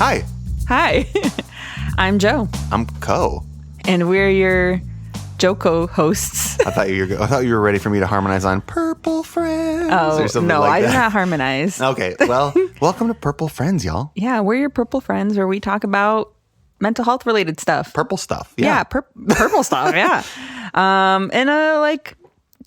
Hi. Hi, I'm Jo. I'm Co. And we're your JoCo hosts. I thought you were ready for me to harmonize on Purple Friends. Oh, or something no, like I that. do not harmonize. Okay, well, welcome to Purple Friends, y'all. Yeah, we're your purple friends where we talk about mental health related stuff. Purple stuff. Yeah, purple stuff, yeah. In a,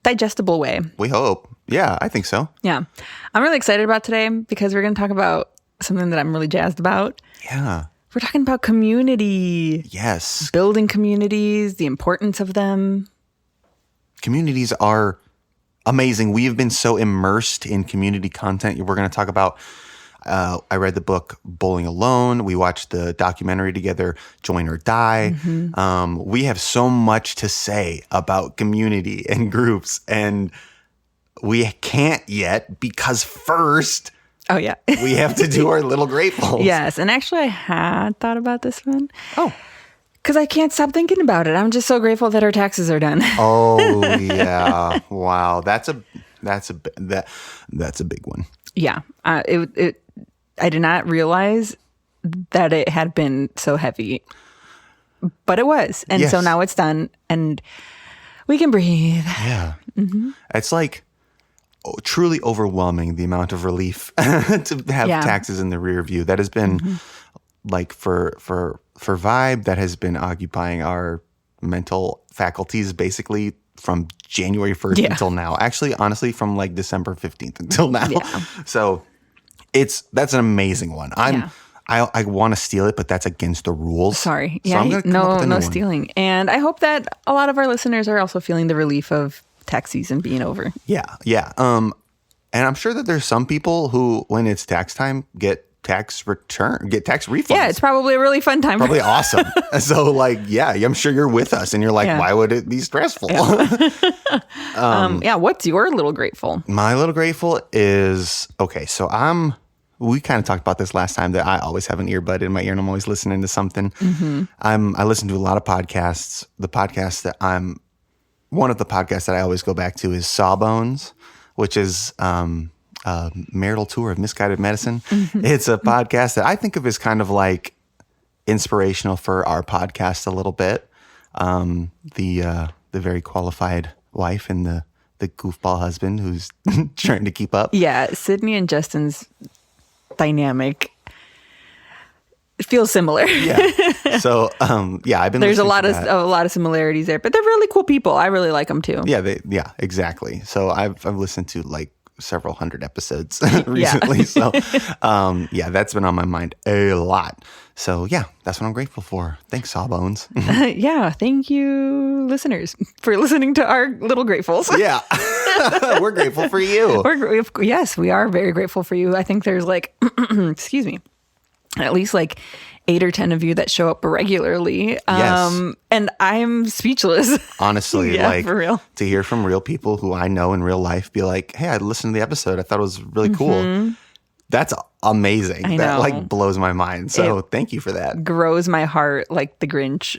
digestible way. We hope. Yeah, I think so. Yeah. I'm really excited about today because we're going to talk about something that I'm really jazzed about. Yeah. We're talking about community. Yes. Building communities, the importance of them. Communities are amazing. We have been so immersed in community content. We're going to talk about, I read the book Bowling Alone. We watched the documentary together, Join or Die. Mm-hmm. We have so much to say about community and groups, and we can't yet because first... Oh, yeah. we have to do our little gratefuls. Yes. And actually, I had thought about this one. Oh. Because I can't stop thinking about it. I'm just so grateful that our taxes are done. Oh, yeah. Wow. That's a big one. Yeah. I did not realize that it had been so heavy. But it was. And so now it's done. And we can breathe. Yeah. Mm-hmm. It's like... truly overwhelming, the amount of relief to have taxes in the rear view. That has been for Vibe, that has been occupying our mental faculties basically from January 1st until now. Actually, honestly, from December 15th until now. Yeah. So that's an amazing one. I want to steal it, but that's against the rules. Sorry. So Yeah, I'm gonna come up with a new no one. stealing. And I hope that a lot of our listeners are also feeling the relief of tax season being over. Yeah. And I'm sure that there's some people who, when it's tax time, get tax refunds. Yeah, it's probably a really fun time. Probably awesome. So, I'm sure you're with us, and you're like, why would it be stressful? Yeah. What's your little grateful? My little grateful is, okay, so we kind of talked about this last time, that I always have an earbud in my ear and I'm always listening to something. Mm-hmm. I listen to a lot of podcasts. One of the podcasts that I always go back to is Sawbones, which is a marital tour of misguided medicine. Mm-hmm. It's a podcast that I think of as kind of inspirational for our podcast a little bit. The very qualified wife and the goofball husband who's trying to keep up. Yeah, Sydney and Justin's dynamic feels similar. Yeah. So, I've been. There's a lot of similarities there, but they're really cool people. I really like them too. Yeah, exactly. So I've listened to several hundred episodes recently. So, that's been on my mind a lot. So that's what I'm grateful for. Thanks, Sawbones. Yeah, thank you, listeners, for listening to our little gratefuls. Yeah, we're grateful for you. Yes, we are very grateful for you. I think there's excuse me, at least 8 or 10 of you that show up regularly. Yes. And I'm speechless. Honestly, for real. To hear from real people who I know in real life be like, hey, I listened to the episode. I thought it was really cool. That's amazing. I know. That blows my mind. So thank you for that. Grows my heart like the Grinch.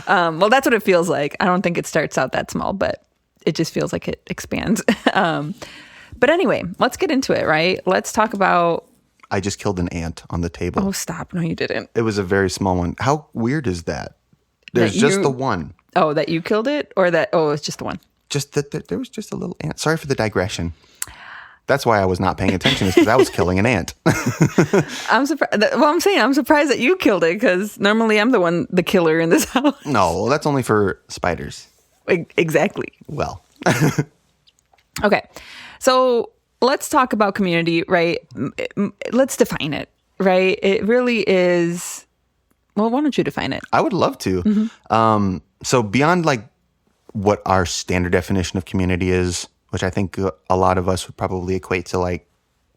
Well, that's what it feels like. I don't think it starts out that small, but it just feels like it expands. But anyway, let's get into it, right? Let's talk about... I just killed an ant on the table. Oh, stop. No, you didn't. It was a very small one. How weird is that? There's just the one. Oh, that you killed it? Or that, it's just the one? Just that there was just a little ant. Sorry for the digression. That's why I was not paying attention, is because I was killing an ant. I'm surprised. Well, I'm saying I'm surprised that you killed it, because normally I'm the killer in this house. No, that's only for spiders. Exactly. Well. Okay. So... let's talk about community, right? Let's define it, right? It really is... Well, why don't you define it? I would love to. Mm-hmm. So beyond what our standard definition of community is, which I think a lot of us would probably equate to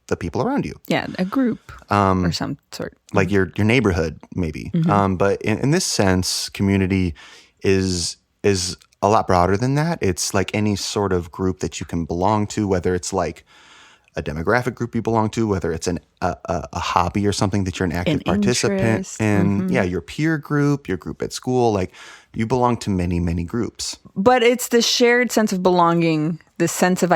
the people around you. Yeah, a group or some sort. Like your neighborhood, maybe. Mm-hmm. But in this sense, community is a lot broader than that. It's any sort of group that you can belong to, whether it's a demographic group you belong to, whether it's a hobby or something that you're an active participant in. Mm-hmm. Yeah, your peer group, your group at school, you belong to many, many groups. But it's the shared sense of belonging, the sense of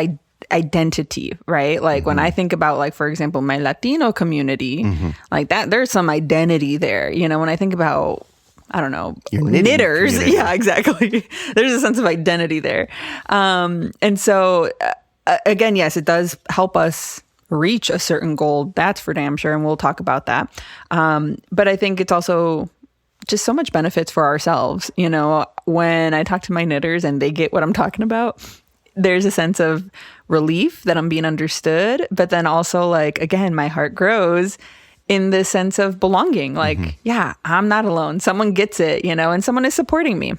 identity, right? Like when I think about, like, for example, my Latino community, like that, there's some identity there. You know, when I think about, I don't know, knitters. Community. Yeah, exactly. There's a sense of identity there. And so again, yes, it does help us reach a certain goal. That's for damn sure. And we'll talk about that. But I think it's also just so much benefits for ourselves. You know, when I talk to my knitters and they get what I'm talking about, there's a sense of relief that I'm being understood. But then also, like, again, my heart grows in the sense of belonging. Like, yeah, I'm not alone. Someone gets it, you know, and someone is supporting me.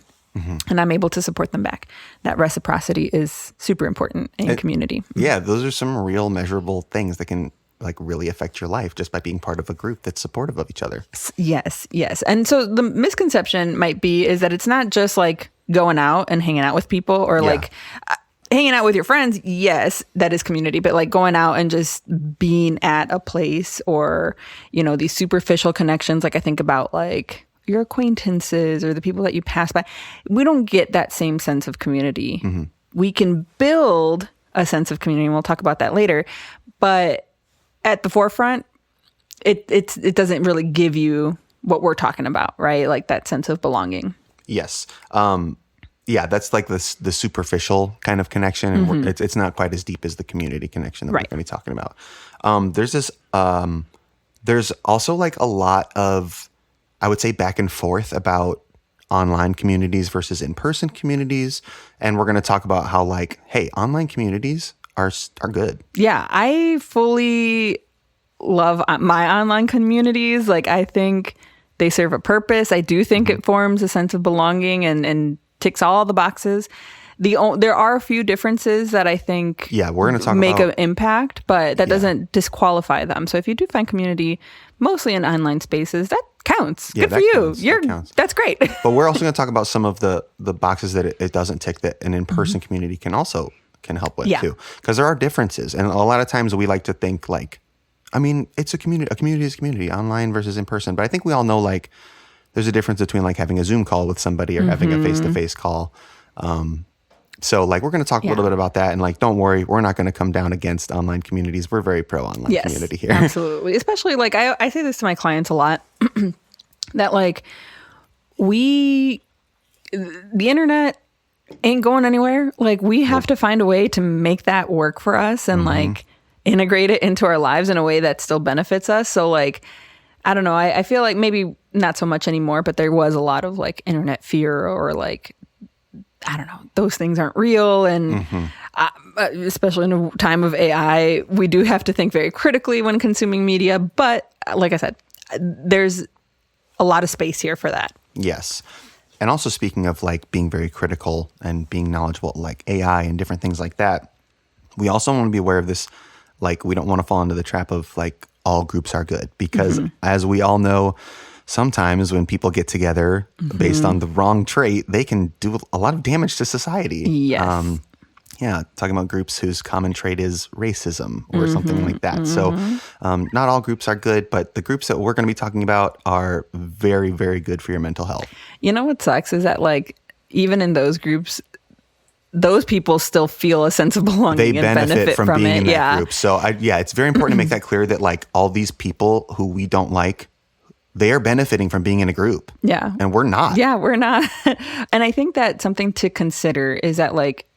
And I'm able to support them back. That reciprocity is super important in community. Yeah, those are some real measurable things that can, like, really affect your life just by being part of a group that's supportive of each other. Yes. And so the misconception might be is that it's not just like going out and hanging out with people or like hanging out with your friends. Yes, that is community. But like going out and just being at a place or, you know, these superficial connections, like I think about like your acquaintances or the people that you pass by, we don't get that same sense of community. We can build a sense of community, and we'll talk about that later. But at the forefront, it doesn't really give you what we're talking about, right? Like that sense of belonging. Yes. Yeah, that's like the superficial kind of connection. And it's not quite as deep as the community connection that we're going to be talking about. There's also like a lot of, I would say, back and forth about online communities versus in-person communities. And we're going to talk about how, like, hey, online communities are good. Yeah, I fully love my online communities. Like, I think they serve a purpose. I do think it forms a sense of belonging and ticks all the boxes. There are a few differences that I think we're going to talk make about an impact, but that doesn't disqualify them. So if you do find community mostly in online spaces, that counts. Good for you. That's great. But we're also going to talk about some of the boxes that it doesn't tick that an in-person community can help with too. Because there are differences. And a lot of times we like to think like, I mean, it's a community. A community is a community, online versus in person. But I think we all know like there's a difference between like having a Zoom call with somebody or having a face-to-face call. So like we're going to talk a little bit about that, and like don't worry, we're not going to come down against online communities. We're very pro online community here. Absolutely. Especially like I say this to my clients a lot that like the internet ain't going anywhere. Like we have to find a way to make that work for us and like integrate it into our lives in a way that still benefits us. So like I don't know, I feel like maybe not so much anymore, but there was a lot of like internet fear or like, I don't know, those things aren't real. And especially in a time of AI, we do have to think very critically when consuming media. But like I said, there's a lot of space here for that. Yes. And also speaking of like being very critical and being knowledgeable, like AI and different things like that, we also want to be aware of this. Like we don't want to fall into the trap of like all groups are good because as we all know, sometimes when people get together based on the wrong trait, they can do a lot of damage to society. Yes. Talking about groups whose common trait is racism or something like that. So not all groups are good, but the groups that we're going to be talking about are very, very good for your mental health. You know what sucks is that like even in those groups, those people still feel a sense of belonging. They benefit from being in that group. So it's very important to make that clear that like all these people who we don't like, they are benefiting from being in a group. Yeah. And we're not. Yeah, we're not. And I think that something to consider is that like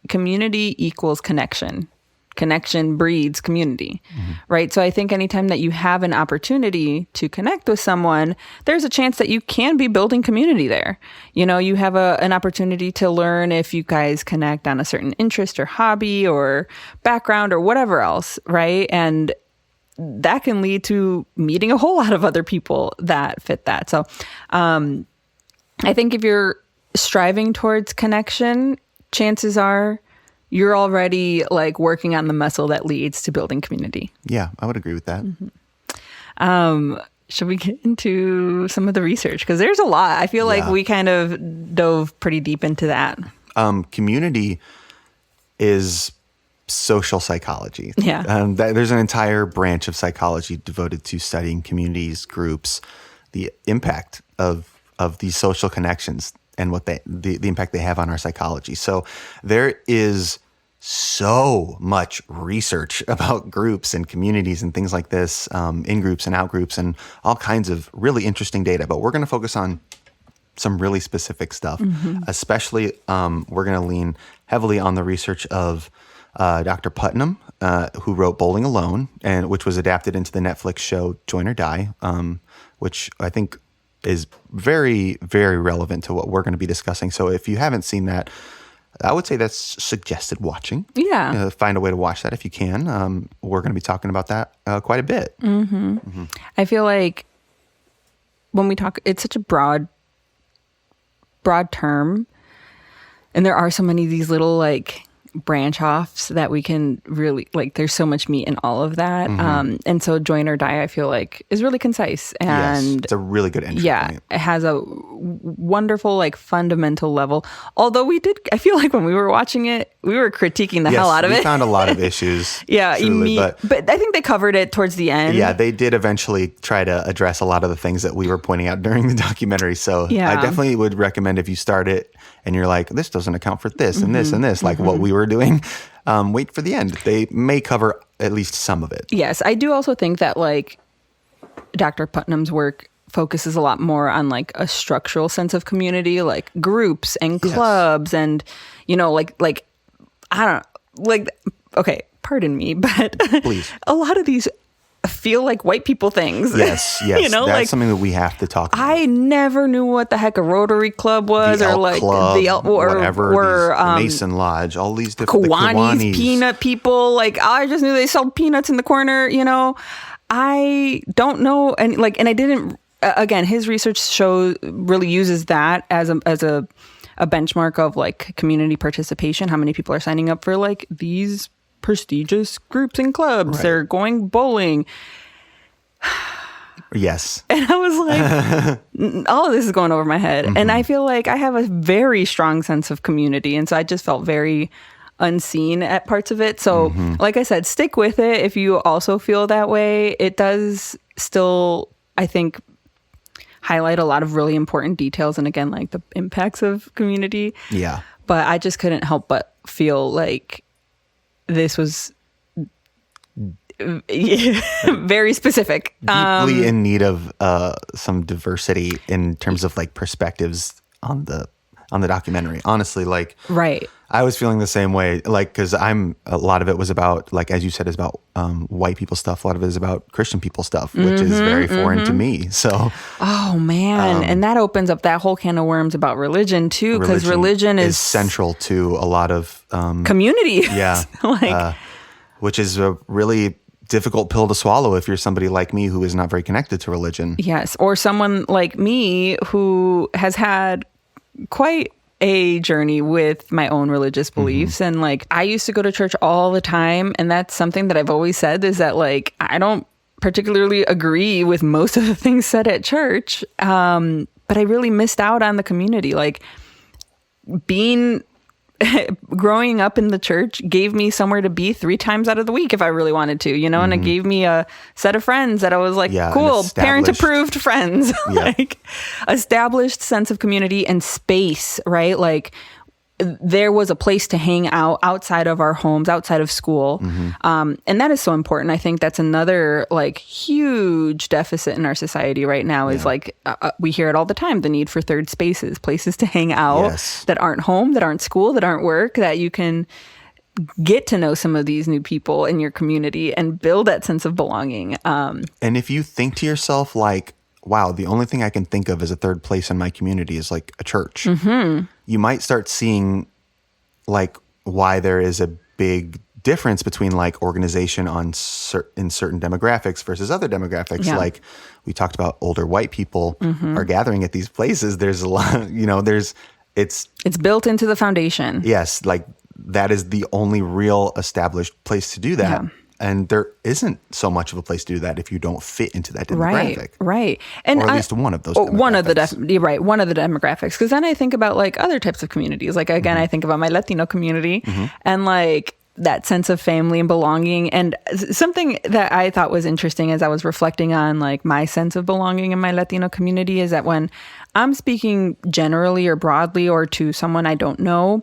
community equals connection. Connection breeds community, right? So I think anytime that you have an opportunity to connect with someone, there's a chance that you can be building community there. You know, you have an opportunity to learn if you guys connect on a certain interest or hobby or background or whatever else, right? And that can lead to meeting a whole lot of other people that fit that. So I think if you're striving towards connection, chances are you're already like working on the muscle that leads to building community. Yeah, I would agree with that. Should we get into some of the research? Because there's a lot. I feel like we kind of dove pretty deep into that. Community is social psychology. Yeah. There's an entire branch of psychology devoted to studying communities, groups, the impact of these social connections and what the impact they have on our psychology. So there is so much research about groups and communities and things like this, in groups and out groups, and all kinds of really interesting data. But we're going to focus on some really specific stuff. Especially, we're going to lean heavily on the research of Dr. Putnam, who wrote Bowling Alone, and which was adapted into the Netflix show Join or Die, which I think is very, very relevant to what we're going to be discussing. So if you haven't seen that, I would say that's suggested watching. Yeah. Find a way to watch that if you can. We're going to be talking about that quite a bit. I feel like when we talk, it's such a broad term. And there are so many of these little like branch offs that we can really like, there's so much meat in all of that. And so Join or Die, I feel like, is really concise. And yes, it's a really good entry point. It has a wonderful like fundamental level. Although I feel like when we were watching it, we were critiquing the hell out of it. We found a lot of issues. Truly, but I think they covered it towards the end. Yeah, they did eventually try to address a lot of the things that we were pointing out during the documentary. So I definitely would recommend, if you start it and you're like, this doesn't account for this and this and this, like what we were doing, wait for the end. They may cover at least some of it. Yes, I do also think that like Dr. Putnam's work focuses a lot more on like a structural sense of community, like groups and clubs and, you know, like I don't like, okay, pardon me, but please. A lot of these feel like white people things. Yes. You know, that's like, something that we have to talk about. I never knew what the heck a Rotary Club was, the or Elk like Club, the Elk or Mason Lodge, all these different Kiwanis, peanut people. Like I just knew they sold peanuts in the corner. You know, I don't know, and I didn't. Again, his research really uses that as a benchmark of like community participation. How many people are signing up for like these prestigious groups and clubs? Right. They're going bowling. Yes. And I was like, all of this is going over my head. And I feel like I have a very strong sense of community. And so I just felt very unseen at parts of it. So like I said, stick with it if you also feel that way. It does still, I think, highlight a lot of really important details. And again, like the impacts of community. Yeah. But I just couldn't help but feel like this was very specific, deeply in need of some diversity in terms of like perspectives on the documentary. Honestly, like right, I was feeling the same way, like because a lot of it was about, like as you said, is about white people stuff. A lot of it is about Christian people stuff, which is very foreign to me. So, oh man, and that opens up that whole can of worms about religion too, because religion is central to a lot of community. Yeah, like which is a really difficult pill to swallow if you're somebody like me who is not very connected to religion. Yes, or someone like me who has had quite a journey with my own religious beliefs. And like I used to go to church all the time, and that's something that I've always said, is that like I don't particularly agree with most of the things said at church, but I really missed out on the community. Like growing up in the church gave me somewhere to be 3 times out of the week if I really wanted to, you know, and it gave me a set of friends that I was like, cool, parent approved friends, like established sense of community and space, right? Like there was a place to hang out outside of our homes, outside of school. And that is so important. I think that's another like huge deficit in our society right now is like, we hear it all the time, the need for third spaces, places to hang out that aren't home, that aren't school, that aren't work, that you can get to know some of these new people in your community and build that sense of belonging. And if you think to yourself like, wow, the only thing I can think of as a third place in my community is like a church. You might start seeing like why there is a big difference between like organization in certain demographics versus other demographics. Like we talked about, older white people are gathering at these places. There's a lot, you know, it's built into the foundation. Yes. Like that is the only real established place to do that. Yeah. And there isn't so much of a place to do that if you don't fit into that demographic. Right. And or at least one of those demographics. One of the demographics. Because then I think about like other types of communities. Like again, I think about my Latino community and like that sense of family and belonging. And something that I thought was interesting as I was reflecting on like my sense of belonging in my Latino community is that when I'm speaking generally or broadly or to someone I don't know,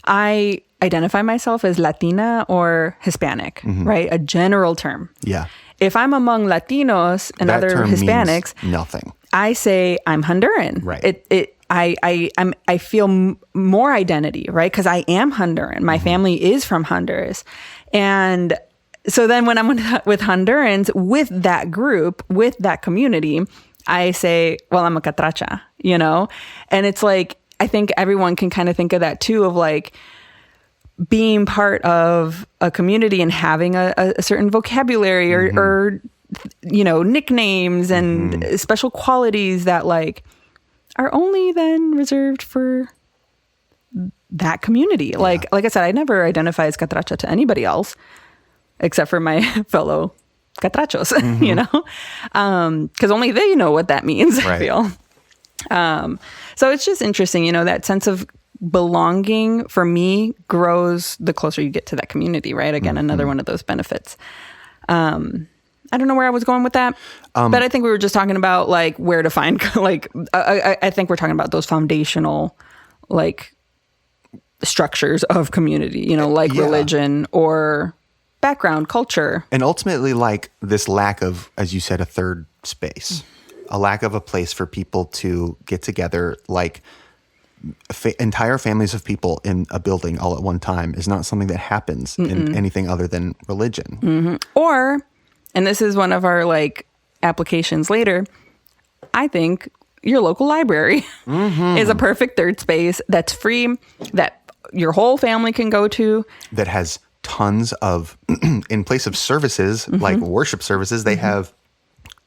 I identify myself as Latina or Hispanic, right? A general term. Yeah. If I'm among Latinos and That other term Hispanics, means nothing. I say I'm Honduran. Right. I feel more identity, right? Because I am Honduran. My family is from Honduras. And so then when I'm with Hondurans, with that group, with that community, I say, well, I'm a catracha, And it's like, I think everyone can kind of think of that too, of like being part of a community and having a certain vocabulary or nicknames and special qualities that like are only then reserved for that community. Yeah. Like I said, I never identify as catracha to anybody else except for my fellow catrachos, because only they know what that means. Right. I feel. So it's just interesting, that sense of belonging for me grows the closer you get to that community, right? Again, another one of those benefits. I don't know where I was going with that, but I think we were just talking about like where to find, like, I think we're talking about those foundational, like, structures of community, like religion or background, culture. And ultimately, like this lack of, as you said, a third space, a lack of a place for people to get together, like entire families of people in a building all at one time is not something that happens in anything other than religion. Or, and this is one of our like applications later, I think your local library is a perfect third space that's free, that your whole family can go to. That has tons of, in place of services, like worship services, they have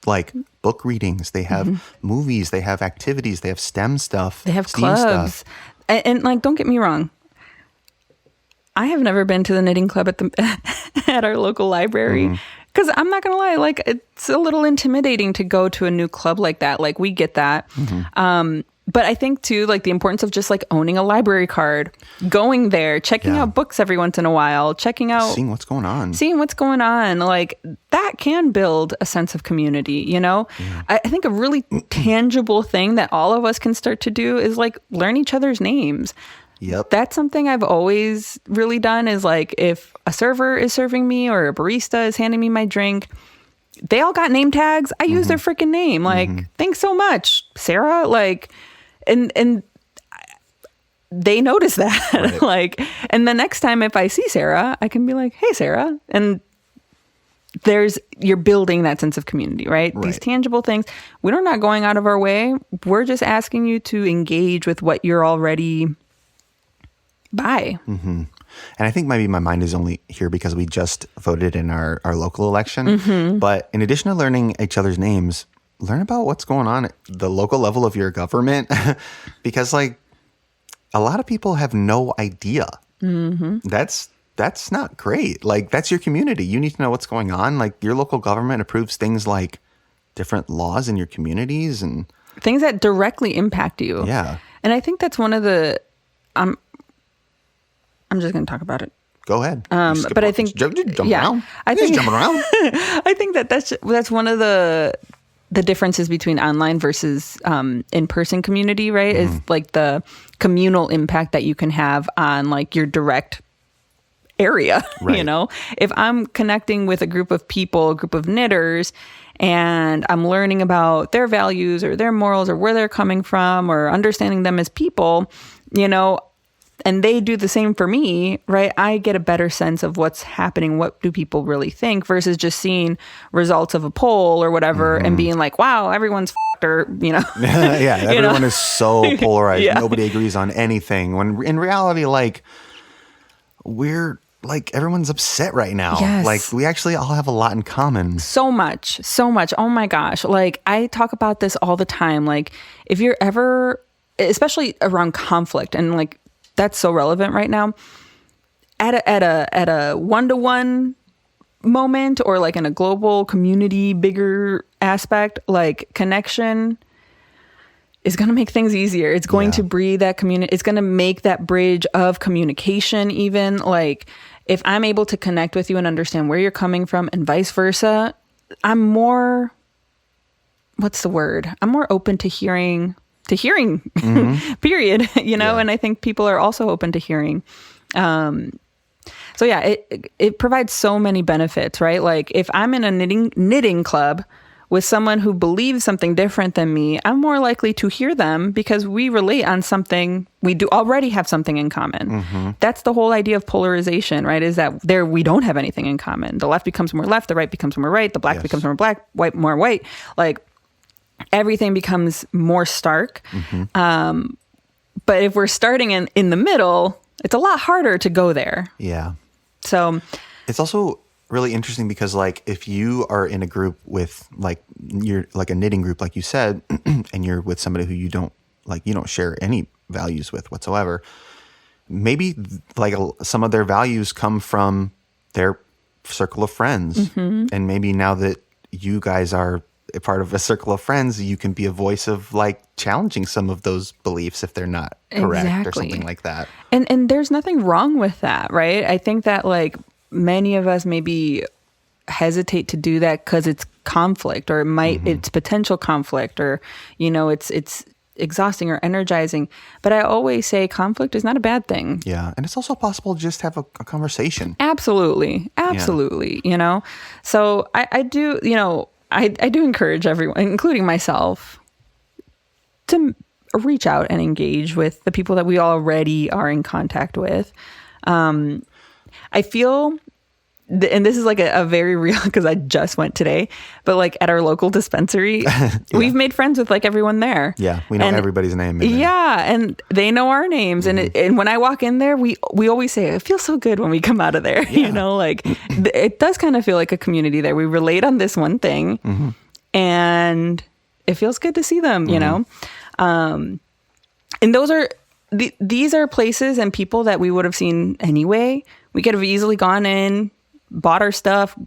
like book readings, they have movies, they have activities, they have STEM stuff. They have clubs. And like, don't get me wrong. I have never been to the knitting club at our local library. Because I'm not going to lie, like, it's a little intimidating to go to a new club like that. Like, we get that. But I think, too, like, the importance of just, like, owning a library card, going there, checking out books every once in a while, seeing what's going on. Like, that can build a sense of community, I think a really tangible thing that all of us can start to do is, like, learn each other's names. Yep. That's something I've always really done is like if a server is serving me or a barista is handing me my drink, they all got name tags. I use their freaking name. Like, thanks so much, Sarah. Like, and they notice that. Right. Like, and the next time if I see Sarah, I can be like, hey, Sarah. And you're building that sense of community, right? These tangible things. We're not going out of our way. We're just asking you to engage with what you're already by. And I think maybe my mind is only here because we just voted in our local election. But in addition to learning each other's names, learn about what's going on at the local level of your government. Because like a lot of people have no idea. That's not great. Like that's your community. You need to know what's going on. Like your local government approves things like different laws in your communities and things that directly impact you. Yeah. And I think that's one of the I'm just going to talk about it. Go ahead. But I think jump around. Jumping around. I think that's one of the differences between online versus in-person community, right? Is like the communal impact that you can have on like your direct area. Right. If I'm connecting with a group of people, a group of knitters, and I'm learning about their values or their morals or where they're coming from or understanding them as people, and they do the same for me, right? I get a better sense of what's happening. What do people really think versus just seeing results of a poll or whatever and being like, wow, everyone's f***ed or, Yeah, everyone is so polarized. Nobody agrees on anything. When in reality, like, we're like, everyone's upset right now. Yes. Like, we actually all have a lot in common. So much. Oh my gosh. Like, I talk about this all the time. Like, if you're ever, especially around conflict and like, that's so relevant right now. At a one-to-one moment or like in a global community, bigger aspect, like connection is going to make things easier. It's going to breed that community. It's going to make that bridge of communication even. Like if I'm able to connect with you and understand where you're coming from and vice versa, I'm more, what's the word? I'm more open to hearing, period, and I think people are also open to hearing. So yeah, it provides so many benefits, right? Like if I'm in a knitting club with someone who believes something different than me, I'm more likely to hear them because we relate on something. We do already have something in common. That's the whole idea of polarization, right? Is that there we don't have anything in common. The left becomes more left, the right becomes more right, the black becomes more black, white more white. Like everything becomes more stark. But if we're starting in the middle, it's a lot harder to go there. Yeah. So it's also really interesting because like if you are in a group with like you're like a knitting group, like you said, and you're with somebody who you don't share any values with whatsoever, maybe like some of their values come from their circle of friends. And maybe now that you guys are a part of a circle of friends, you can be a voice of like challenging some of those beliefs if they're not correct or something like that. And there's nothing wrong with that, right? I think that like many of us maybe hesitate to do that because it's conflict or it's potential conflict or, it's exhausting or energizing. But I always say conflict is not a bad thing. Yeah. And it's also possible to just have a conversation. Absolutely. Yeah. So I do, I do encourage everyone, including myself, to reach out and engage with the people that we already are in contact with. I feel, and this is like a very real, because I just went today, but like at our local dispensary, we've made friends with like everyone there. Yeah, we know everybody's name. Yeah, and they know our names. And when I walk in there, we always say, it feels so good when we come out of there. Yeah. It does kind of feel like a community there. We relate on this one thing, and it feels good to see them, and these are places and people that we would have seen anyway. We could have easily gone in, bought our stuff,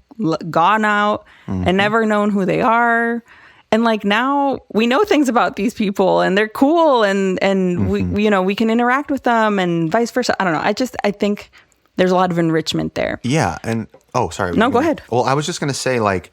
gone out, and never known who they are. And like now we know things about these people and they're cool and we can interact with them and vice versa. I don't know. I think there's a lot of enrichment there. Yeah. And sorry. No, go ahead. Well, I was just going to say like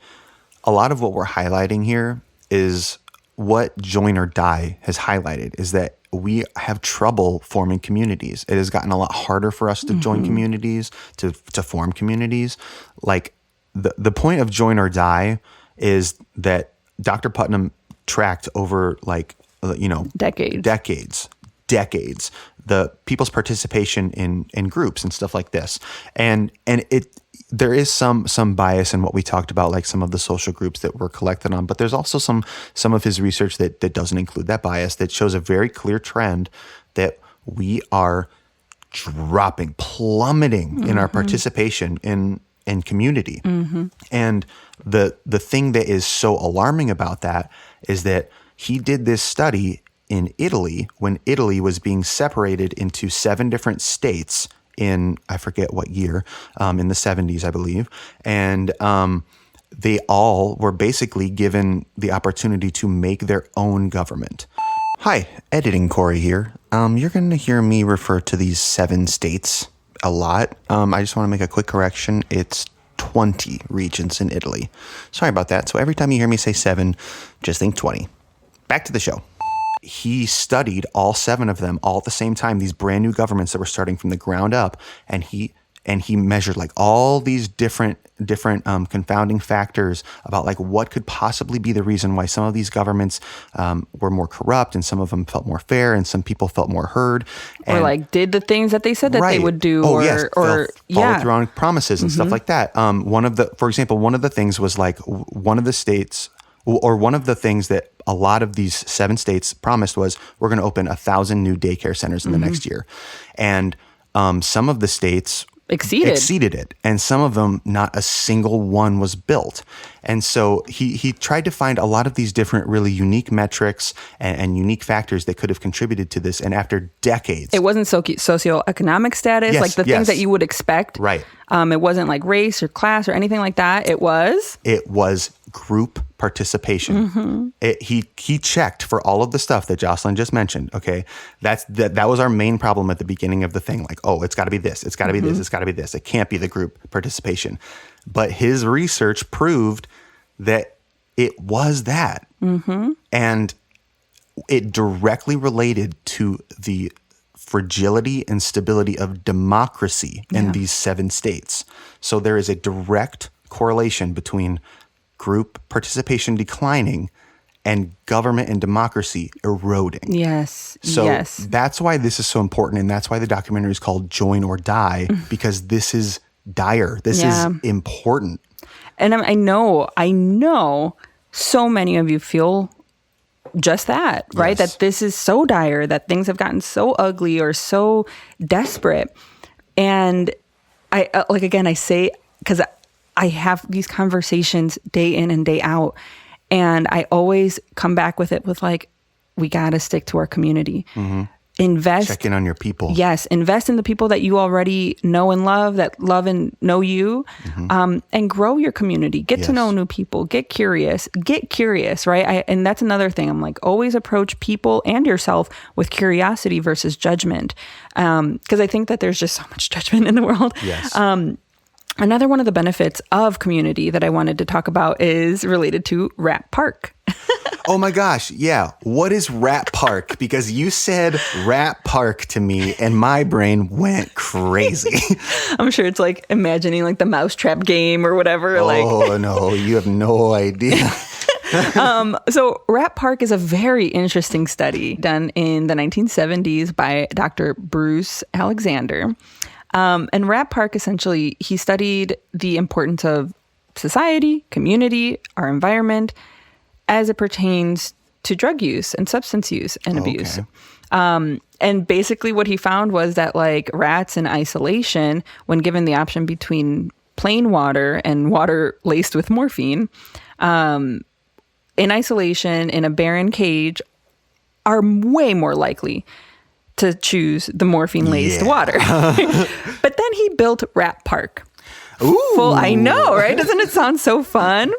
a lot of what we're highlighting here is what Join or Die has highlighted, is that we have trouble forming communities. It has gotten a lot harder for us to join communities, to form communities. Like the point of Join or Die is that Dr. Putnam tracked over like, decades, the people's participation in groups and stuff like this. And there is some bias in what we talked about, like some of the social groups that were collected on, but there's also some of his research that doesn't include that bias, that shows a very clear trend that we are plummeting in our participation in community. And the thing that is so alarming about that is that he did this study in Italy when Italy was being separated into 7 different states in, I forget what year, in the 70s, I believe. And they all were basically given the opportunity to make their own government. Hi, Editing Corey here. You're going to hear me refer to these 7 states a lot. I just want to make a quick correction. It's 20 regions in Italy. Sorry about that. So every time you hear me say 7, just think 20. Back to the show. He studied all 7 of them all at the same time, these brand new governments that were starting from the ground up. And he measured like all these different confounding factors about like what could possibly be the reason why some of these governments were more corrupt and some of them felt more fair and some people felt more heard. And, or like did the things that they said that they would do, follow through on promises and stuff like that. For example, one of the things was like one of the states, or one of the things that a lot of these 7 states promised was, we're going to open 1,000 new daycare centers in the next year. And some of the states exceeded it. And some of them, not a single one was built. And so he tried to find a lot of these different really unique metrics and unique factors that could have contributed to this. And after decades... It wasn't socioeconomic status, like the things that you would expect. Right. It wasn't like race or class or anything like that. It was group participation. He checked for all of the stuff that Jocelyn just mentioned. Okay, that was our main problem at the beginning of the thing. Like, it's got to be this, it's got to be this, it's got to be this. It can't be the group participation. But his research proved that it was that, and it directly related to the fragility and stability of democracy in these 7 states. So there is a direct correlation between group participation declining and government and democracy eroding. Yes. So that's why this is so important. And that's why the documentary is called Join or Die, because this is dire. This is important. And I know so many of you feel just that, right? That this is so dire, that things have gotten so ugly or so desperate. And I say, because I have these conversations day in and day out, and I always come back with it with like, we got to stick to our community. Invest. Check in on your people. Yes. Invest in the people that you already know and love, that love and know you, and grow your community. Get to know new people. Get curious, right? And that's another thing. I'm like, always approach people and yourself with curiosity versus judgment. Because I think that there's just so much judgment in the world. Yes. Another one of the benefits of community that I wanted to talk about is related to Rat Park. Oh my gosh. Yeah. What is Rat Park? Because you said Rat Park to me and my brain went crazy. I'm sure it's like imagining like the mousetrap game or whatever. Oh, no, you have no idea. So Rat Park is a very interesting study done in the 1970s by Dr. Bruce Alexander. And Rat Park, essentially, he studied the importance of society, community, our environment, as it pertains to drug use and substance use and abuse. And basically what he found was that like rats in isolation, when given the option between plain water and water laced with morphine, in isolation in a barren cage, are way more likely to choose the morphine-laced water. But then he built Rat Park. Ooh. I know, right? Doesn't it sound so fun?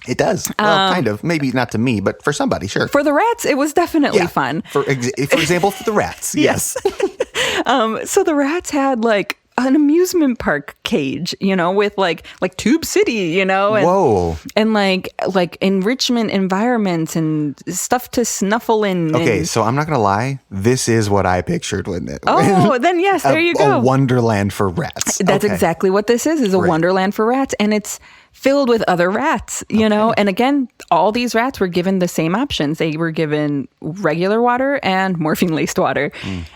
It does. Well, kind of. Maybe not to me, but for somebody, sure. For the rats, it was definitely fun. For example, for the rats, yes. So the rats had like an amusement park cage, with like Tube City, and, Whoa. And like enrichment environments and stuff to snuffle in. Okay, so I'm not gonna lie, this is what I pictured when it. Then yes, there you go. A wonderland for rats. That's exactly what this is a wonderland for rats, and it's filled with other rats, know. And again, all these rats were given the same options. They were given regular water and morphine-laced water,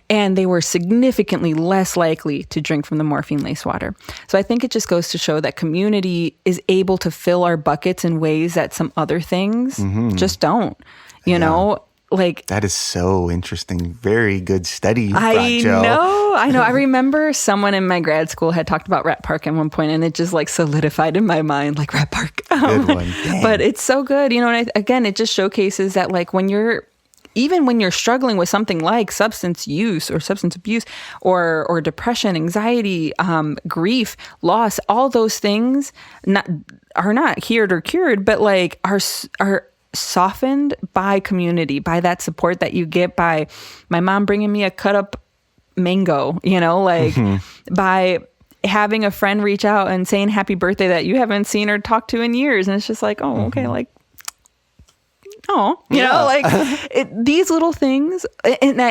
and they were significantly less likely to drink from the morphine-laced water. So I think it just goes to show that community is able to fill our buckets in ways that some other things just don't, you know? Like, that is so interesting. Very good study. I know. I remember someone in my grad school had talked about Rat Park at one point, and it just like solidified in my mind, like Rat Park. Good one. Dang. But it's so good, and again, it just showcases that like when you're struggling with something like substance use or substance abuse or depression, anxiety, grief, loss, all those things are not healed or cured, but like are softened by community, by that support that you get by my mom bringing me a cut up mango, by having a friend reach out and saying happy birthday that you haven't seen or talked to in years. And it's just like, oh, okay. Like, these little things. And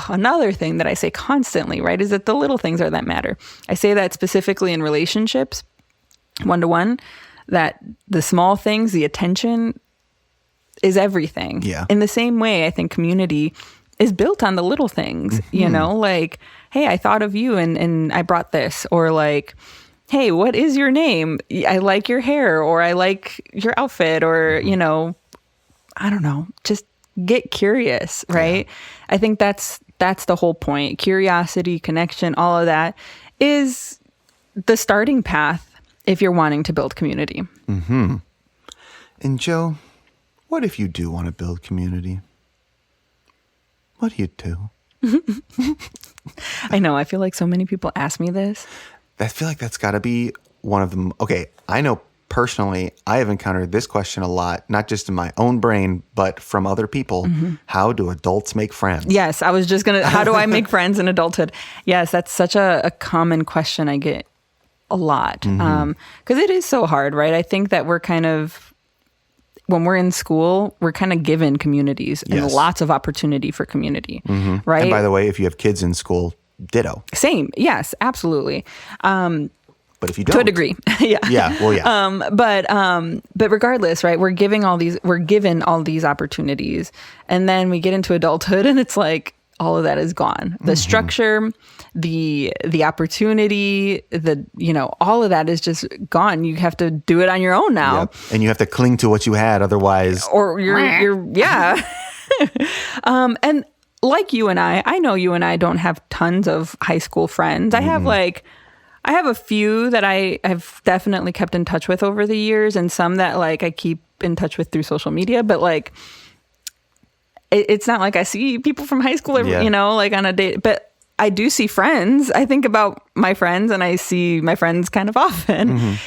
another thing that I say constantly, right, is that the little things are that matter. I say that specifically in relationships, one-to-one, that the small things, the attention is everything. Yeah. In the same way, I think community is built on the little things, like, hey, I thought of you and I brought this, or like, hey, what is your name? I like your hair, or I like your outfit, or, I don't know, just get curious, right? Yeah. I think that's the whole point. Curiosity, connection, all of that is the starting path if you're wanting to build community. Mm-hmm. And Jo, what if you do want to build community? What do you do? I know. I feel like so many people ask me this. I feel like that's got to be one of them. Okay, I know personally, I have encountered this question a lot, not just in my own brain, but from other people. How do adults make friends? Yes, I was just going to, how do I make friends in adulthood? Yes, that's such a common question I get a lot. Because it is so hard, right? I think that we're kind of, when we're in school, we're kind of given communities and lots of opportunity for community, right? And by the way, if you have kids in school, ditto. Same. Yes, absolutely. But if you don't, to a degree, yeah. Yeah. Well, yeah. But regardless, right? We're given all these opportunities, and then we get into adulthood, and it's like all of that is gone. The structure, the opportunity, all of that is just gone. You have to do it on your own now, and you have to cling to what you had, otherwise, or you're yeah. And like you and I know you and I don't have tons of high school friends. I have a few that I have definitely kept in touch with over the years, and some that like I keep in touch with through social media. But like, it's not like I see people from high school, like on a date. But I do see friends. I think about my friends, and I see my friends kind of often.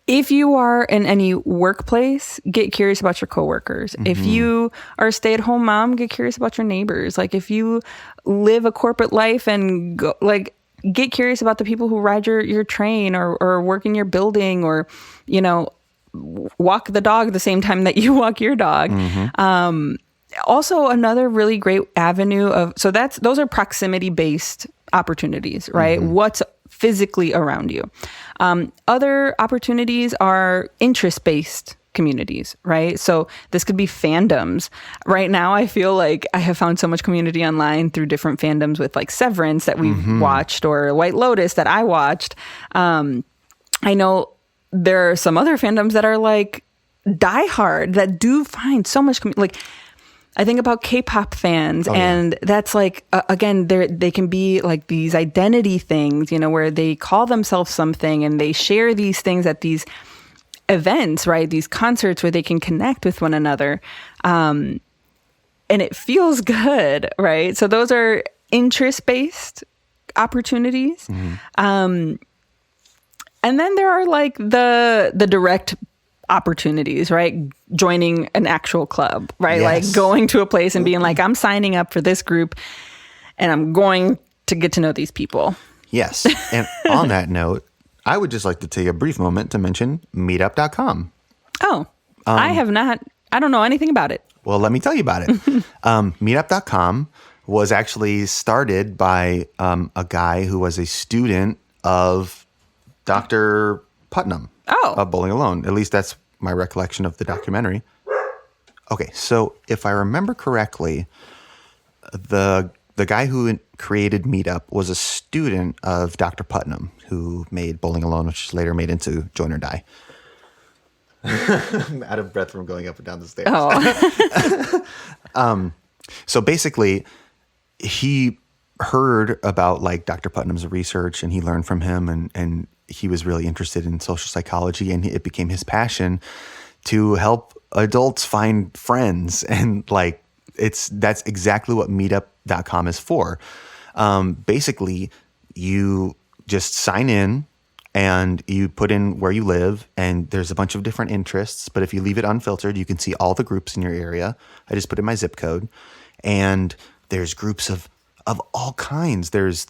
If you are in any workplace, get curious about your coworkers. If you are a stay-at-home mom, get curious about your neighbors. Like if you live a corporate life and go, like, get curious about the people who ride your train or work in your building, or, walk the dog the same time that you walk your dog. Also, another really great avenue those are proximity-based opportunities, right? What's physically around you. Other opportunities are interest-based communities, right? So this could be fandoms. Right now, I feel like I have found so much community online through different fandoms with like Severance that we've watched, or White Lotus that I watched. I know there are some other fandoms that are like diehard that do find so much like I think about K-pop fans, and that's like, again, they can be like these identity things, where they call themselves something and they share these things at these events, right? These concerts where they can connect with one another. And it feels good, right? So those are interest-based opportunities. And then there are like the direct opportunities, right? Joining an actual club, right? Yes. Like going to a place and being like, I'm signing up for this group and I'm going to get to know these people. Yes. And on that note, I would just like to take a brief moment to mention meetup.com. Oh, I don't know anything about it. Well, let me tell you about it. Meetup.com was actually started by a guy who was a student of Dr. Putnam. Of Bowling Alone. At least that's my recollection of the documentary. Okay, so if I remember correctly, the guy who created Meetup was a student of Dr. Putnam, who made Bowling Alone, which later made into Join or Die. I'm out of breath from going up and down the stairs. Oh. So basically, he heard about like Dr. Putnam's research, and he learned from him, and he was really interested in social psychology, and it became his passion to help adults find friends. And like, that's exactly what meetup.com is for. Basically, you just sign in and you put in where you live, and there's a bunch of different interests, but if you leave it unfiltered, you can see all the groups in your area. I just put in my zip code, and there's groups of all kinds. There's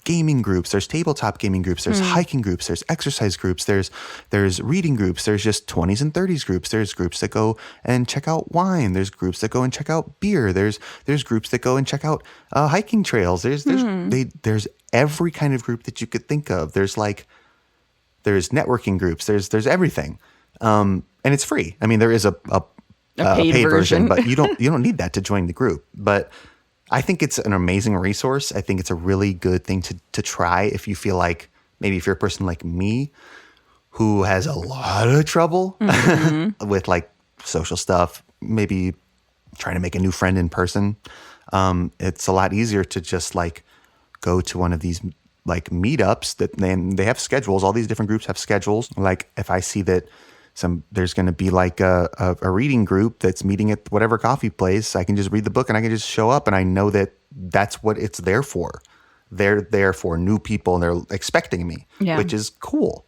gaming groups, there's tabletop gaming groups, there's hiking groups, there's exercise groups, there's reading groups, there's just 20s and 30s groups, there's groups that go and check out wine, there's groups that go and check out beer, there's groups that go and check out hiking trails, there's every kind of group that you could think of. There's networking groups, there's everything, and it's free. I mean, there is a paid version, but you don't need that to join the group. But I think it's an amazing resource. I think it's a really good thing to try if you feel like, maybe if you're a person like me who has a lot of trouble with like social stuff, maybe trying to make a new friend in person. It's a lot easier to just like go to one of these like meetups that they have schedules. All these different groups have schedules. Like if I see that there's going to be like a reading group that's meeting at whatever coffee place, I can just read the book and I can just show up, and I know that that's what it's there for. They're there for new people, and they're expecting me, which is cool.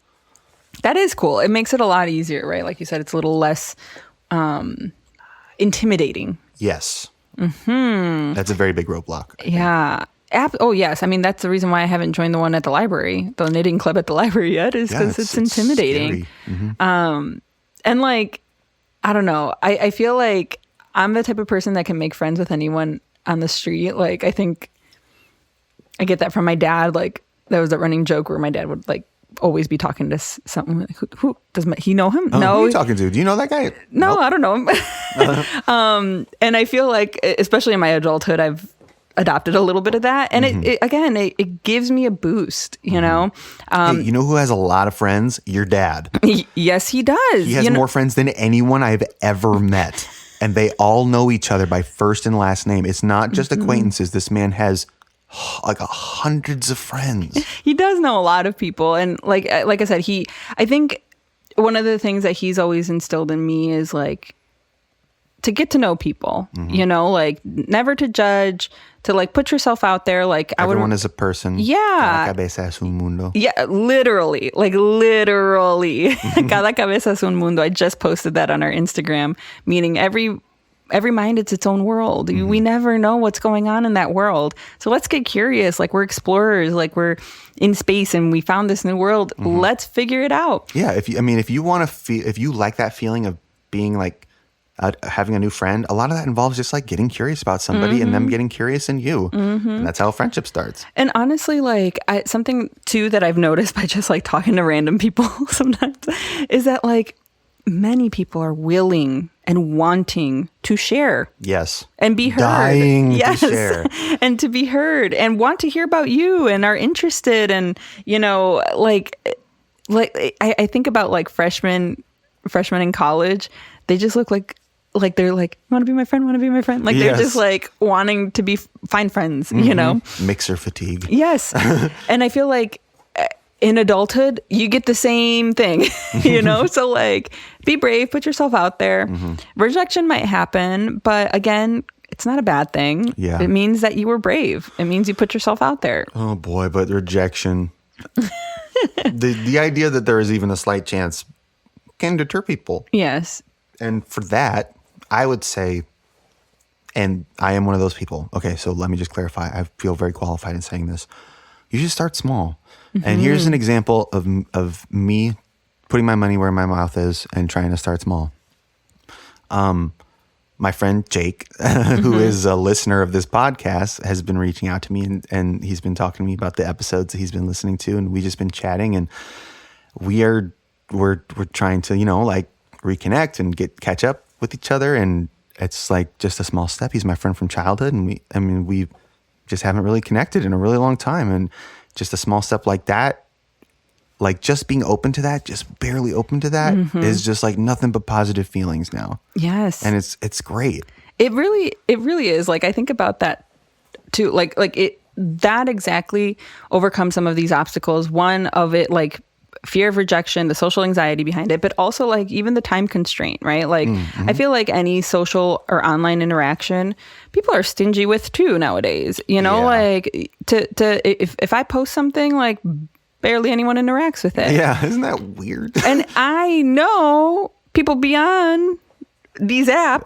That is cool. It makes it a lot easier, right? Like you said, it's a little less intimidating. Yes. That's a very big roadblock. Yeah. Oh, yes. I mean, that's the reason why I haven't joined the one at the library, the knitting club at the library yet, is because it's intimidating. And like, I don't know. I feel like I'm the type of person that can make friends with anyone on the street. Like, I think I get that from my dad. Like, there was that running joke where my dad would like always be talking to someone. Like, who does he know him? Oh, no. Who are you talking to? Do you know that guy? No, Nope. I don't know him. And I feel like, especially in my adulthood, I've adopted a little bit of that. And it gives me a boost, you know? Hey, you know who has a lot of friends? Your dad. Yes, he does. He has more friends than anyone I've ever met. And they all know each other by first and last name. It's not just acquaintances. This man has like hundreds of friends. He does know a lot of people. And like I said, I think one of the things that he's always instilled in me is like to get to know people, you know, like never to judge, to like put yourself out there. Like everyone is a person. Yeah. Cada cabeza es un mundo. Yeah, literally. Cada cabeza es un mundo. I just posted that on our Instagram, meaning every mind, it's its own world. We never know what's going on in that world. So let's get curious. Like we're explorers, like we're in space and we found this new world. Let's figure it out. Yeah. If you want to feel, if you like that feeling of being like, having a new friend, a lot of that involves just like getting curious about somebody and them getting curious in you. And that's how a friendship starts. And honestly, like something too that I've noticed by just like talking to random people sometimes is that like many people are willing and wanting to share. Yes. And be heard. Dying to share. And to be heard and want to hear about you and are interested. And, you know, like I think about like freshmen in college. They just look like they're like, want to be my friend? Like they're just like wanting to find friends, you know? Mixer fatigue. Yes. And I feel like in adulthood, you get the same thing, you know? So like, be brave, put yourself out there. Rejection might happen, but again, it's not a bad thing. Yeah. It means that you were brave. It means you put yourself out there. Oh boy, but rejection. the idea that there is even a slight chance can deter people. Yes. And for that, I would say, and I am one of those people. Okay, so let me just clarify. I feel very qualified in saying this. You should start small. And here's an example of me putting my money where my mouth is and trying to start small. My friend Jake, who is a listener of this podcast, has been reaching out to me and he's been talking to me about the episodes that he's been listening to, and we've just been chatting, and we're trying to, you know, like reconnect and catch up with each other, and it's like just a small step. He's my friend from childhood, and we just haven't really connected in a really long time, and just a small step like that, like just being open to that, just barely open to that, is just like nothing but positive feelings now. Yes. And it's great. It really is. Like I think about that too. Like that exactly overcomes some of these obstacles. One of it, like fear of rejection, the social anxiety behind it, but also like even the time constraint, right? Like I feel like any social or online interaction, people are stingy with too nowadays, you know, like if I post something, like barely anyone interacts with it. Yeah. Isn't that weird? And I know people beyond these apps.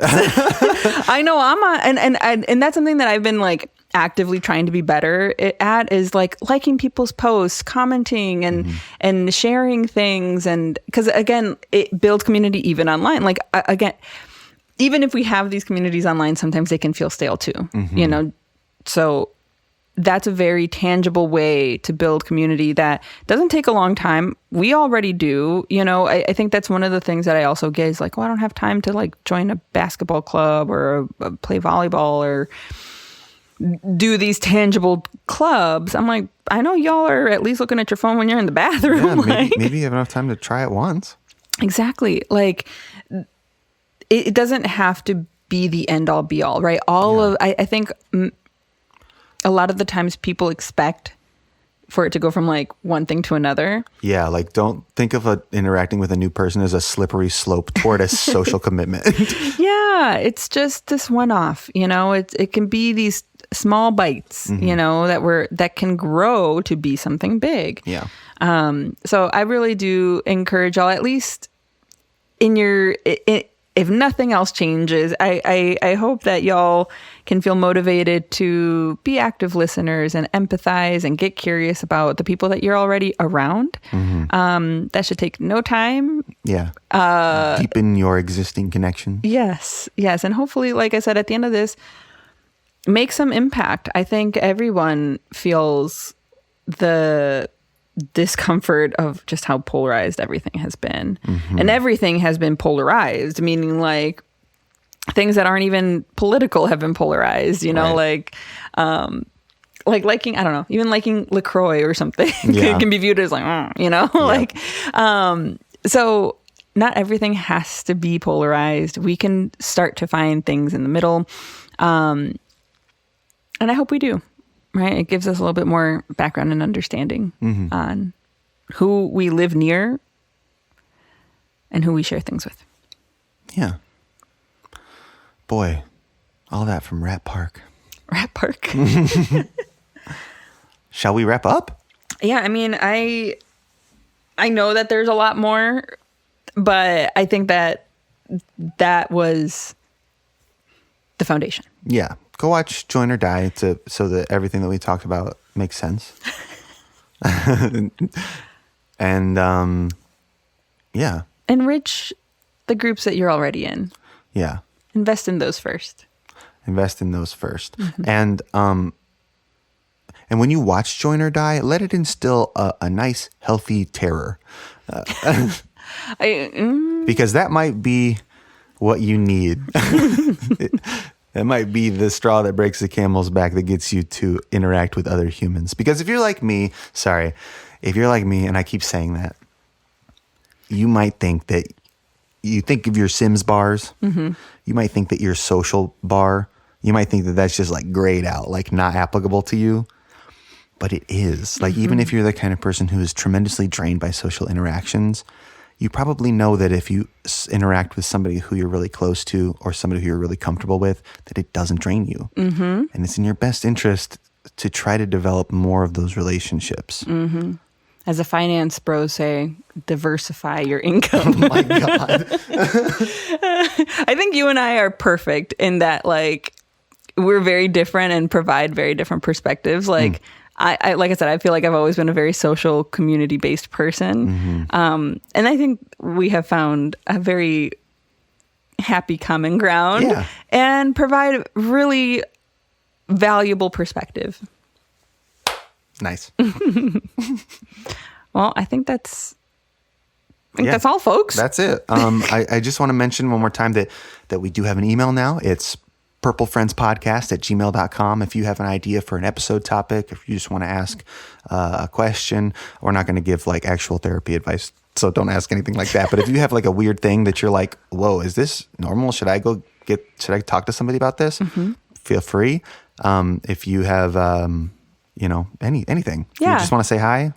I know I'm on, and that's something that I've been like actively trying to be better at, is like liking people's posts, commenting and sharing things. And because again, it builds community even online. Like again, even if we have these communities online, sometimes they can feel stale too, you know? So that's a very tangible way to build community that doesn't take a long time. We already do, you know. I think that's one of the things that I also get is like, well, I don't have time to like join a basketball club or play volleyball or do these tangible clubs. I'm like, I know y'all are at least looking at your phone when you're in the bathroom. Yeah, maybe you have enough time to try it once. Exactly. Like it doesn't have to be the end all be all, right? I think a lot of the times people expect for it to go from like one thing to another. Yeah, like don't think of interacting with a new person as a slippery slope toward a social commitment. Yeah, it's just this one off, you know. It can be these small bites, you know, that can grow to be something big. Yeah. So I really do encourage y'all, at least if nothing else changes, I hope that y'all can feel motivated to be active listeners and empathize and get curious about the people that you're already around. That should take no time. Yeah. Deepen your existing connection. Yes. And hopefully, like I said, at the end of this, make some impact. I think everyone feels the discomfort of just how polarized everything has been. And everything has been polarized, meaning like things that aren't even political have been polarized, you know, like liking, I don't know, even liking LaCroix or something can be viewed as like, you know, like, so not everything has to be polarized. We can start to find things in the middle. And I hope we do, right? It gives us a little bit more background and understanding on who we live near and who we share things with. Yeah. Boy, all that from Rat Park. Rat Park. Shall we wrap up? Yeah, I mean, I know that there's a lot more, but I think that was the foundation. Yeah. Go watch Join or Die so that everything that we talked about makes sense. And yeah. Enrich the groups that you're already in. Yeah. Invest in those first. And when you watch Join or Die, let it instill a nice, healthy terror. Because that might be what you need. That might be the straw that breaks the camel's back that gets you to interact with other humans. Because if you're like me, and I keep saying that, you might think that you think of your Sims bars. You might think that your social bar, you might think that that's just like grayed out, like not applicable to you. But it is. Like, even if you're the kind of person who is tremendously drained by social interactions, you probably know that if you interact with somebody who you're really close to or somebody who you're really comfortable with, that it doesn't drain you. And it's in your best interest to try to develop more of those relationships. As a finance bro say, diversify your income. Oh my God. I think you and I are perfect in that, like, we're very different and provide very different perspectives. Like, I like I said, I feel like I've always been a very social, community-based person. And I think we have found a very happy common ground and provide really valuable perspective. Nice. Well, I think that's all, folks. That's it. I just want to mention one more time that we do have an email now. It's purplefriendspodcast@gmail.com. If you have an idea for an episode topic, if you just want to ask a question, we're not going to give like actual therapy advice, so don't ask anything like that. But if you have like a weird thing that you're like, whoa, is this normal? Should I talk to somebody about this? Feel free. If you have, anything, if you just want to say hi,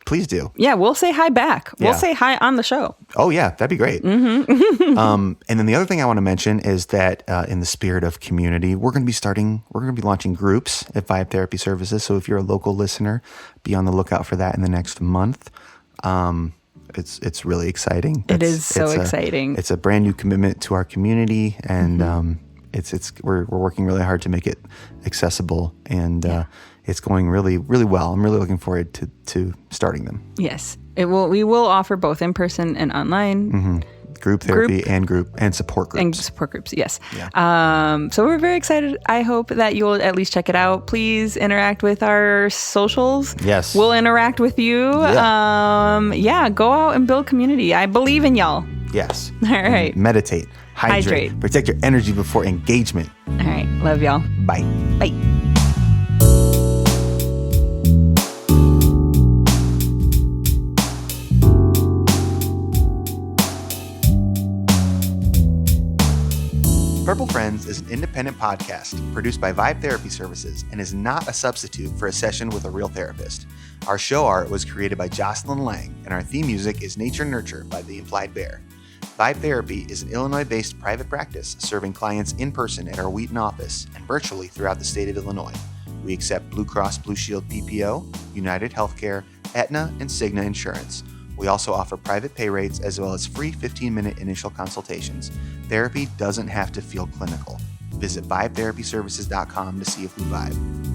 please do. Yeah, we'll say hi back. We'll say hi on the show. Oh, yeah, that'd be great. And then the other thing I want to mention is that in the spirit of community, we're going to be launching groups at Vibe Therapy Services. So if you're a local listener, be on the lookout for that in the next month. It's really exciting. It is so exciting. It's a brand new commitment to our community, and we're working really hard to make it accessible, and it's going really, really well. I'm really looking forward to starting them. Yes, we will offer both in person and online. Group therapy and support groups. Yes. Yeah. So we're very excited. I hope that you'll at least check it out. Please interact with our socials. Yes. We'll interact with you. Yeah. Go out and build community. I believe in y'all. Yes. All right. And meditate. Hydrate. Protect your energy before engagement. All right. Love y'all. Bye. Bye. Purple Friends is an independent podcast produced by Vibe Therapy Services and is not a substitute for a session with a real therapist. Our show art was created by Jocelyn Lang, and our theme music is Nature Nurture by The Implied Bear. Vibe Therapy is an Illinois-based private practice serving clients in person at our Wheaton office and virtually throughout the state of Illinois. We accept Blue Cross Blue Shield PPO, United Healthcare, Aetna, and Cigna insurance. We also offer private pay rates as well as free 15-minute initial consultations. Therapy doesn't have to feel clinical. Visit vibetherapyservices.com to see if we vibe.